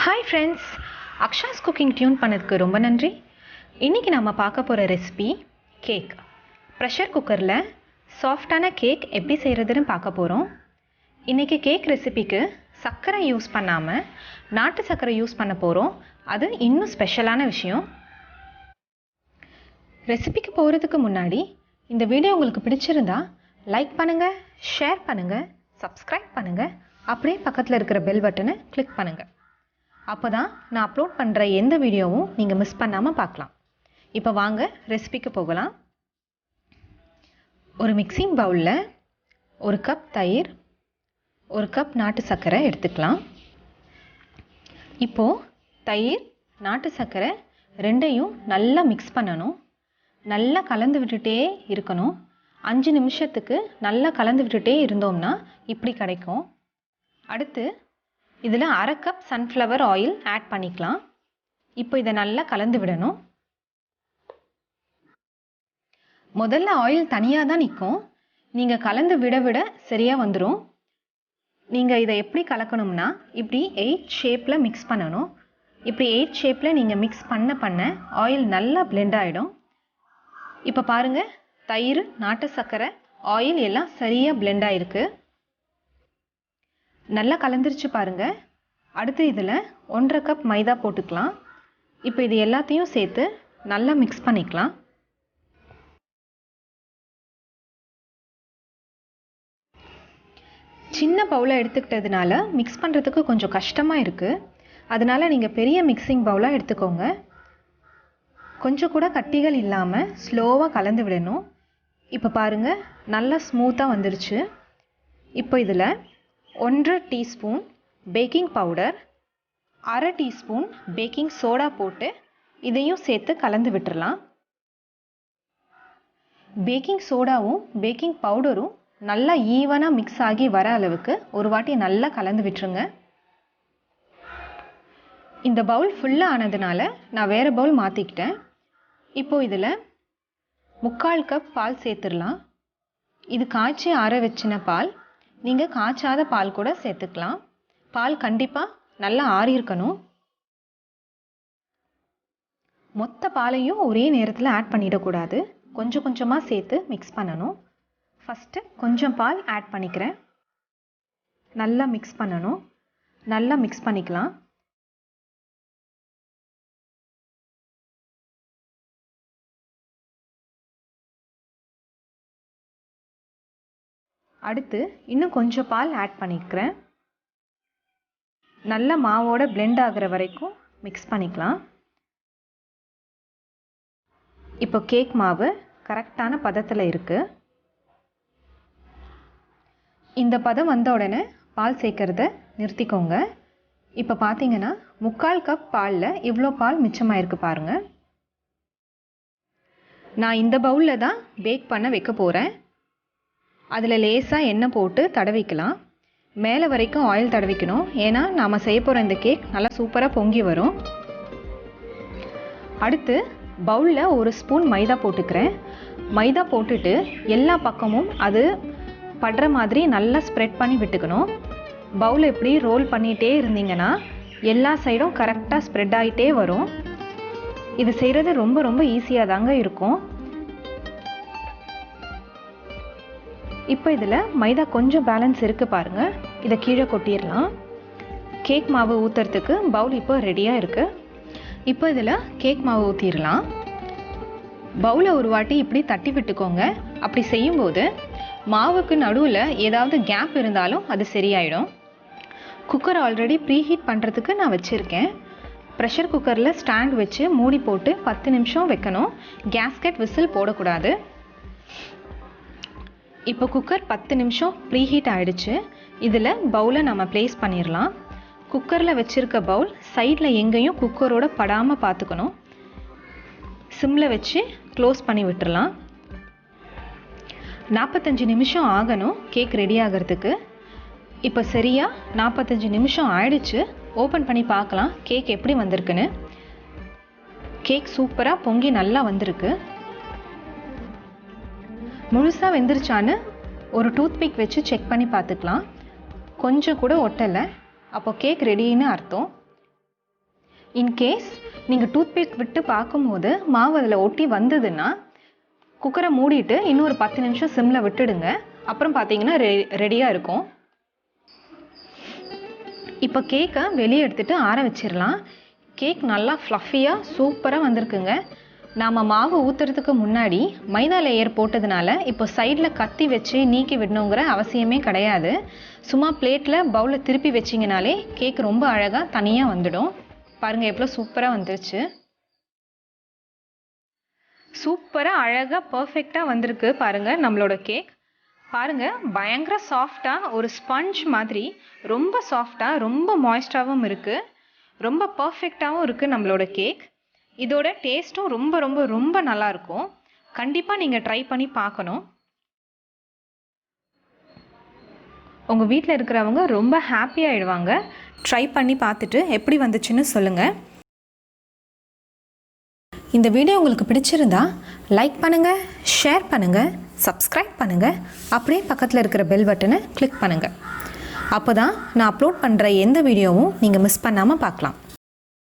Hi friends, அக்ஷாஸ் cooking tune பண்ணதுக்கு ரொம்ப நன்றி. இன்றைக்கி நம்ம பார்க்க போகிற ரெசிபி கேக். ப்ரெஷர் குக்கரில் சாஃப்டான கேக் எப்படி செய்கிறதுன்னு பார்க்க போகிறோம். இன்றைக்கி கேக் ரெசிபிக்கு சர்க்கரை யூஸ் பண்ணாமல் நாட்டு சர்க்கரை யூஸ் பண்ண போகிறோம். அது இன்னும் ஸ்பெஷலான விஷயம். ரெசிபிக்கு போகிறதுக்கு முன்னாடி இந்த வீடியோ உங்களுக்கு பிடிச்சிருந்தா லைக் பண்ணுங்கள், ஷேர் பண்ணுங்கள், சப்ஸ்கிரைப் பண்ணுங்கள், அப்படியே பக்கத்தில் இருக்கிற பெல் பட்டனை கிளிக் பண்ணுங்கள். அப்போ தான் நான் அப்லோட் பண்ணுற எந்த வீடியோவும் நீங்கள் மிஸ் பண்ணாமல் பார்க்கலாம். இப்போ வாங்க ரெசிபிக்கு போகலாம். ஒரு மிக்சிங் பவுலில் ஒரு கப் தயிர், ஒரு கப் நாட்டு சர்க்கரை எடுத்துக்கலாம். இப்போது தயிர், நாட்டு சர்க்கரை ரெண்டையும் நல்லா மிக்ஸ் பண்ணணும். நல்லா கலந்து விட்டுட்டே இருக்கணும். 5 நிமிஷத்துக்கு நல்லா கலந்து விட்டுட்டே இருந்தோம்னா இப்படி கிடைக்கும். அடுத்து இதில் 1/2 கப் சன்ஃப்ளவர் ஆயில் ஆட் பண்ணிக்கலாம். இப்போ இதை நல்லா கலந்து விடணும். முதல்ல ஆயில் தனியாக தான் நிற்கும். நீங்கள் கலந்து விட விட சரியாக வந்துடும். நீங்கள் இதை எப்படி கலக்கணும்னா இப்படி 8 ஷேப்பில் மிக்ஸ் பண்ணணும். இப்படி 8 ஷேப்பில் நீங்கள் மிக்ஸ் பண்ண பண்ண ஆயில் நல்லா பிளெண்ட் ஆகிடும். இப்போ பாருங்கள், தயிர், நாட்டு சர்க்கரை, ஆயில் எல்லாம் சரியாக பிளெண்ட் ஆகிருக்கு. நல்லா கலந்துருச்சு பாருங்கள். அடுத்து இதில் 1/2 கப் மைதா போட்டுக்கலாம். இப்போ இது எல்லாத்தையும் சேர்த்து நல்லா மிக்ஸ் பண்ணிக்கலாம். சின்ன பவுலை எடுத்துக்கிட்டதுனால மிக்ஸ் பண்ணுறதுக்கு கொஞ்சம் கஷ்டமாக இருக்குது. அதனால் நீங்கள் பெரிய மிக்சிங் பவுலாக எடுத்துக்கோங்க. கொஞ்சம் கூட கட்டிகள் இல்லாமல் ஸ்லோவாக கலந்து விடணும். இப்போ பாருங்கள், நல்லா ஸ்மூத்தாக வந்துடுச்சு. இப்போ இதில் 1/2 teaspoon baking powder, 1/2 teaspoon baking soda போட்டு இதையும் சேர்த்து கலந்து விட்டுறலாம். பேக்கிங் சோடாவும் பேக்கிங் பவுடரும் நல்லா ஈவனாக மிக்ஸ் ஆகி வர அளவுக்கு ஒரு வாட்டி நல்லா கலந்து விட்டுருங்க. இந்த பவுல் ஃபுல்லாக ஆனதுனால நான் வேறு பவுல் மாற்றிக்கிட்டேன். இப்போது இதில் 3/4 கப் பால் சேர்த்துடலாம். இது காய்ச்சி ஆற வச்சின பால். நீங்கள் காய்ச்சாத பால் கூட சேர்த்துக்கலாம். பால் கண்டிப்பாக நல்லா ஆறியிருக்கணும். மொத்த பாலையும் ஒரே நேரத்தில் ஆட் பண்ணிடக்கூடாது. கொஞ்சம் கொஞ்சமாக சேர்த்து மிக்ஸ் பண்ணணும். ஃபஸ்ட்டு கொஞ்சம் பால் ஆட் பண்ணிக்கிறேன். நல்லா மிக்ஸ் பண்ணணும். நல்லா மிக்ஸ் பண்ணிக்கலாம். அடுத்து இன்னும் கொஞ்சம் பால் ஆட் பண்ணிக்கிறேன். நல்ல மாவோட பிளெண்ட் ஆகிற வரைக்கும் மிக்ஸ் பண்ணிக்கலாம். இப்போ கேக் மாவு கரெக்டான பதத்தில் இருக்குது. இந்த பதம் வந்த உடனே பால் சேர்க்கறத நிறுத்திக்கோங்க. இப்போ பார்த்தீங்கன்னா 3/4 கப் பாலில் இவ்வளோ பால் மிச்சமாயிருக்கு பாருங்கள். நான் இந்த பவுலில் தான் பேக் பண்ண வைக்க போகிறேன். அதில் லேசாக எண்ணெய் போட்டு தடவிக்கலாம். மேலே வரைக்கும் ஆயில் தடவிக்கணும். ஏன்னா நாம் செய்ய போகிற இந்த கேக் நல்லா சூப்பராக பொங்கி வரும். அடுத்து பவுலில் 1 ஸ்பூன் மைதா போட்டுக்கிறேன். மைதா போட்டுட்டு எல்லா பக்கமும் அது படுற மாதிரி நல்லா ஸ்ப்ரெட் பண்ணி விட்டுக்கணும். பவுல் இப்படி ரோல் பண்ணிகிட்டே இருந்தீங்கன்னா எல்லா சைடும் கரெக்டாக ஸ்ப்ரெட் ஆகிட்டே வரும். இது செய்கிறது ரொம்ப ரொம்ப ஈஸியாக தாங்க இருக்கும். இப்போ இதில் மைதா கொஞ்சம் பேலன்ஸ் இருக்குது பாருங்கள். இதை கீழே கொட்டிடலாம். கேக் மாவு ஊற்றுறதுக்கு பவுல் இப்போ ரெடியாக இருக்குது. இப்போ இதில் கேக் மாவு ஊற்றிடலாம். பவுலை ஒரு வாட்டி இப்படி தட்டி விட்டுக்கோங்க. அப்படி செய்யும்போது மாவுக்கு நடுவில் ஏதாவது கேப் இருந்தாலும் அது சரியாயிடும். குக்கர் ஆல்ரெடி ப்ரீஹீட் பண்ணுறதுக்கு நான் வச்சுருக்கேன். ப்ரெஷர் குக்கரில் ஸ்டாண்ட் வச்சு மூடி போட்டு 10 நிமிஷம் வைக்கணும். கேஸ்கெட் விசில் போடக்கூடாது. இப்போ குக்கர் 10 நிமிஷம் ப்ரீஹீட் ஆகிடுச்சு. இதில் பவுலை நம்ம ப்ளேஸ் பண்ணிடலாம். குக்கரில் வச்சுருக்க பவுல் சைடில் எங்கேயும் குக்கரோட படாமல் பார்த்துக்கணும். சிம்மில் வச்சு க்ளோஸ் பண்ணி விட்டுறலாம். 45 நிமிஷம் ஆகணும் கேக் ரெடி ஆகிறதுக்கு. இப்போ சரியாக 45 நிமிஷம் ஆயிடுச்சு. ஓப்பன் பண்ணி பார்க்கலாம் கேக் எப்படி வந்திருக்குன்னு. கேக் சூப்பராக பொங்கி நல்லா வந்திருக்கு. முழுசாக வெந்துருச்சான்னு ஒரு டூத்பிக் வச்சு செக் பண்ணி பார்த்துக்கலாம். கொஞ்சம் கூட ஒட்டலை. அப்போ கேக் ரெடின்னு அர்த்தம். இன்கேஸ் நீங்கள் டூத்பிக் விட்டு பார்க்கும்போது மாவு அதில் ஒட்டி வந்ததுன்னா குக்கரை மூடிட்டு இன்னொரு 10 நிமிஷம் சிம்மில் விட்டுடுங்க. அப்புறம் பார்த்தீங்கன்னா ரெடியாக இருக்கும். இப்போ கேக்கை வெளியே எடுத்துகிட்டு ஆற வச்சிடலாம். கேக் நல்லா ஃப்ளஃபியாக சூப்பராக வந்திருக்குங்க. நாம் மாவு ஊற்றுறதுக்கு முன்னாடி மைதா லேயர் போட்டதுனால இப்போ சைடில் கத்தி வச்சு நீக்கி விடணுங்கிற அவசியமே கிடையாது. சும்மா பிளேட்டில் பவுலில் திருப்பி வச்சிங்கனாலே கேக் ரொம்ப அழகாக தனியாக வந்துடும். பாருங்கள் எவ்வளோ சூப்பராக வந்துருச்சு. சூப்பராக அழகாக பர்ஃபெக்டாக வந்திருக்கு பாருங்கள் நம்மளோட கேக். பாருங்கள் பயங்கர சாஃப்டாக ஒரு ஸ்பஞ்ச் மாதிரி ரொம்ப சாஃப்டாக ரொம்ப மாய்ஸ்டாகவும் இருக்குது. ரொம்ப பர்ஃபெக்டாகவும் இருக்குது நம்மளோட கேக். இதோட டேஸ்ட்டும் ரொம்ப ரொம்ப ரொம்ப நல்லாயிருக்கும். கண்டிப்பாக நீங்கள் ட்ரை பண்ணி பார்க்கணும். உங்கள் வீட்டில் இருக்கிறவங்க ரொம்ப ஹாப்பியாகிடுவாங்க. ட்ரை பண்ணி பார்த்துட்டு எப்படி வந்துச்சுன்னு சொல்லுங்கள். இந்த வீடியோ உங்களுக்கு பிடிச்சிருந்தா லைக் பண்ணுங்கள், ஷேர் பண்ணுங்கள், சப்ஸ்கிரைப் பண்ணுங்கள். அப்படியே பக்கத்தில் இருக்கிற பெல் பட்டனை கிளிக் பண்ணுங்கள். அப்போ தான் நான் அப்லோட் பண்ணுற எந்த வீடியோவும் நீங்கள் மிஸ் பண்ணாமல் பார்க்கலாம்.